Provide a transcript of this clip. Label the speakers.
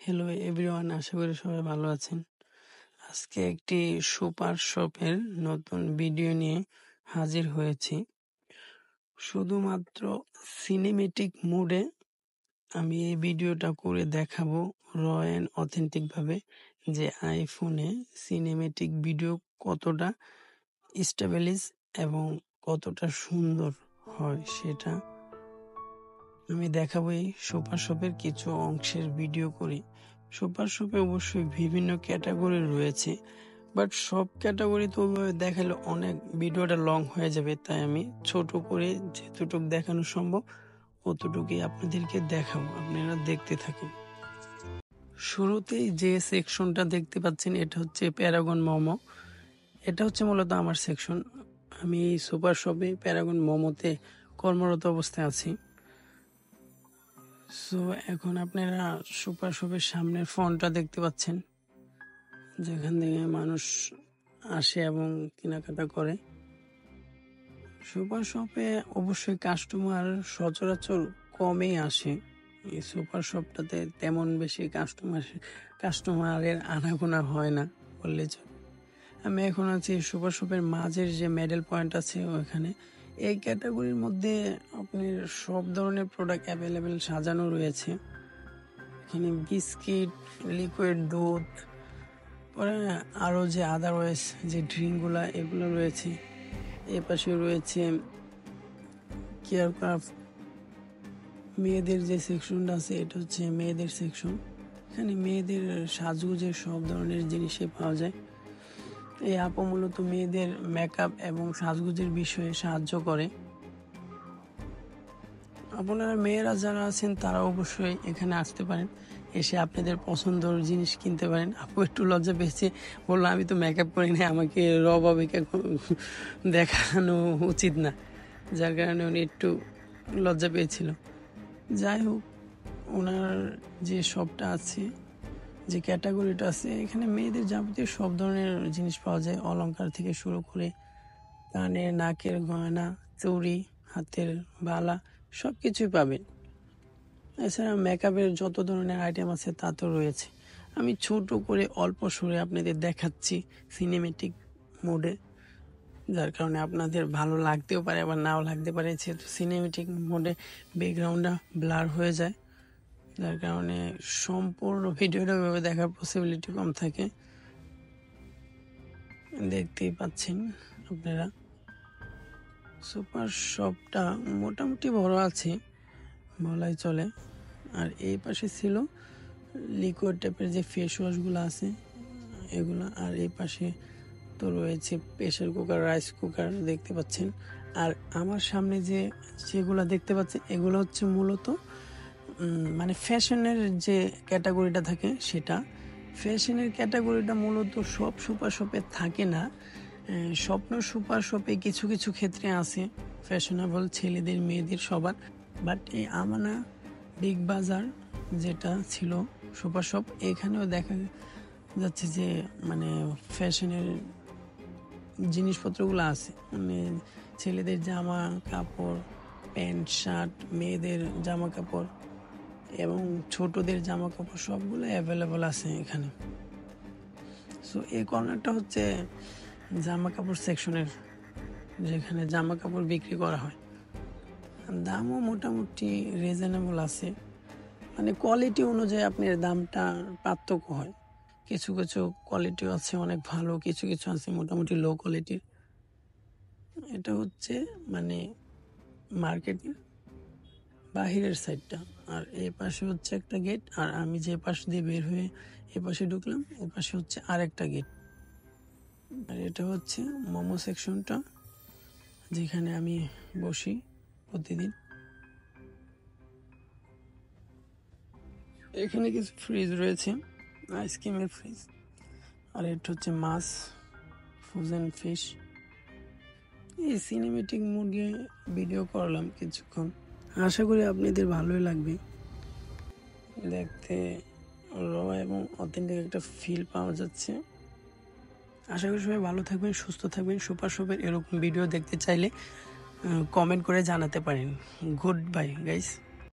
Speaker 1: Hello everyone, আশা করি সবাই ভালো আছেন। আজকে একটি সুপার শপের নতুন ভিডিও নিয়ে হাজির হয়েছি। শুধুমাত্র সিনেমেটিক মুডে আমি এই ভিডিওটা করে দেখাবো র অ্যান্ড অথেন্টিক ভাবে যে আইফোনে সিনেমেটিক ভিডিও কতটা স্টেবলিশ এবং কতটা সুন্দর হয় সেটা আমি দেখাবো এই সুপার শপের কিছু অংশের ভিডিও করে। সুপার শপে অবশ্যই বিভিন্ন ক্যাটাগরি রয়েছে, বাট সব ক্যাটাগরি তো ওইভাবে দেখালে অনেক ভিডিওটা লং হয়ে যাবে, তাই আমি ছোট করে যেতটুকু দেখানো সম্ভব অতটুকুই আপনাদেরকে দেখাবো, আপনারা দেখতে থাকেন। শুরুতেই যে সেকশনটা দেখতে পাচ্ছেন এটা হচ্ছে প্যারাগন মোমো। এটা হচ্ছে মূলত আমার সেকশন। আমি এই সুপার শপে প্যারাগন মোমোতে কর্মরত অবস্থায় আছি। সো এখন আপনারা সুপার শপের সামনের ফ্রন্টটা দেখতে পাচ্ছেন, যেখান থেকে মানুষ আসে এবং কেনাকাটা করে। সুপার শপে অবশ্যই কাস্টমার সচরাচর কমই আসে। এই সুপার শপটাতে তেমন বেশি কাস্টমারের আনাগোনা হয় না বললে চলে। আমি এখন আছি সুপার শপের মাঝের যে মেডেল পয়েন্ট আছে ওখানে। এই ক্যাটাগরির মধ্যে আপনার সব ধরনের প্রোডাক্ট অ্যাভেলেবেল সাজানো রয়েছে। এখানে বিস্কিট, লিকুইড দুধ, পরে আরও যে আদারওয়াইজ যে ড্রিঙ্কগুলো এগুলো রয়েছে। এর পাশে রয়েছে কেয়ারক্রাফট। মেয়েদের যে সেকশনটা আছে এটা হচ্ছে মেয়েদের সেকশন। এখানে মেয়েদের সাজগোজের সব ধরনের জিনিসই পাওয়া যায়। এই আপু মূলত মেয়েদের মেকআপ এবং সাজগোজের বিষয়ে সাহায্য করে। আপনারা মেয়েরা যারা আছেন তারা অবশ্যই এখানে আসতে পারেন, এসে আপনাদের পছন্দের জিনিস কিনতে পারেন। আপু একটু লজ্জা পেয়েছে, বললো আমি তো মেকআপ করি না, আমাকে রবাবিকা দেখানো উচিত না, যার কারণে উনি একটু লজ্জা পেয়েছিল। যাই হোক, ওনার যে শপটা আছে, যে ক্যাটাগরিটা আছে, এখানে মেয়েদের যাবতীয় সব ধরনের জিনিস পাওয়া যায়। অলংকার থেকে শুরু করে কানের, নাকের গয়না, চুড়ি, হাতের বালা সব কিছুই পাবেন। এছাড়া মেকআপের যত ধরনের আইটেম আছে তা তো রয়েছে। আমি ছোট করে অল্প সুরে আপনাদের দেখাচ্ছি সিনেমেটিক মোডে, যার কারণে আপনাদের ভালো লাগতেও পারে আবার নাও লাগতে পারে। যেহেতু সিনেমেটিক মোডে ব্যাকগ্রাউন্ডটা ব্লার হয়ে যায়, যার কারণে সম্পূর্ণ ভিডিওটা ওইভাবে দেখার পসিবিলিটি কম থাকে। দেখতেই পাচ্ছেন আপনারা সুপার শপটা মোটামুটি বড় আছে বলাই চলে। আর এই পাশে ছিল লিকুইড টাইপের যে ফেস ওয়াশগুলো আছে এগুলো, আর এই পাশে তো রয়েছে প্রেসার কুকার, রাইস কুকার দেখতে পাচ্ছেন। আর আমার সামনে যেগুলো দেখতে পাচ্ছেন এগুলো হচ্ছে মূলত মানে ফ্যাশনের যে ক্যাটাগরিটা থাকে সেটা। ফ্যাশনের ক্যাটাগরিটা মূলত সব সুপার শপে থাকে না। স্বপ্ন সুপার শপে কিছু কিছু ক্ষেত্রে আছে ফ্যাশনেবল, ছেলেদের মেয়েদের সবার। বাট এই আমানা বিগ বাজার যেটা ছিল সুপার শপ, এখানেও দেখা যাচ্ছে যে মানে ফ্যাশনের জিনিসপত্রগুলো আছে। মানে ছেলেদের জামা কাপড়, প্যান্ট শার্ট, মেয়েদের জামা কাপড় এবং ছোটদের জামা কাপড় সবগুলো অ্যাভেলেবল আছে এখানে। সো এই কর্নারটা হচ্ছে জামা কাপড় সেকশনের, যেখানে জামা কাপড় বিক্রি করা হয়। দামও মোটামুটি রিজনেবল আছে, মানে কোয়ালিটি অনুযায়ী আপনার দামটা পার্থক্য হয়। কিছু কিছু কোয়ালিটি আছে অনেক ভালো, কিছু কিছু আছে মোটামুটি লো কোয়ালিটির। এটা হচ্ছে মানে মার্কেটের বাহিরের সাইডটা, আর এই পাশে হচ্ছে একটা গেট, আর আমি যে পাশ দিয়ে বের হয়ে এ পাশে ঢুকলাম এ পাশে হচ্ছে আরেকটা গেট। আর এটা হচ্ছে মোমো সেকশনটা, যেখানে আমি বসি প্রতিদিন। এখানে কিছু ফ্রিজ রয়েছে, আইসক্রিমের ফ্রিজ। আর এটা হচ্ছে মাছ, ফ্রোজেন ফিশ। এই সিনেমেটিক মুডে ভিডিও করলাম কিছুক্ষণ, আশা করি আপনাদের ভালোই লাগবে। দেখতে র এবং অথেন্টিক একটা ফিল পাওয়া যাচ্ছে। আশা করি সবাই ভালো থাকবেন, সুস্থ থাকবেন। সুপার শপের এরকম ভিডিও দেখতে চাইলে কমেন্ট করে জানাতে পারেন। Good bye guys.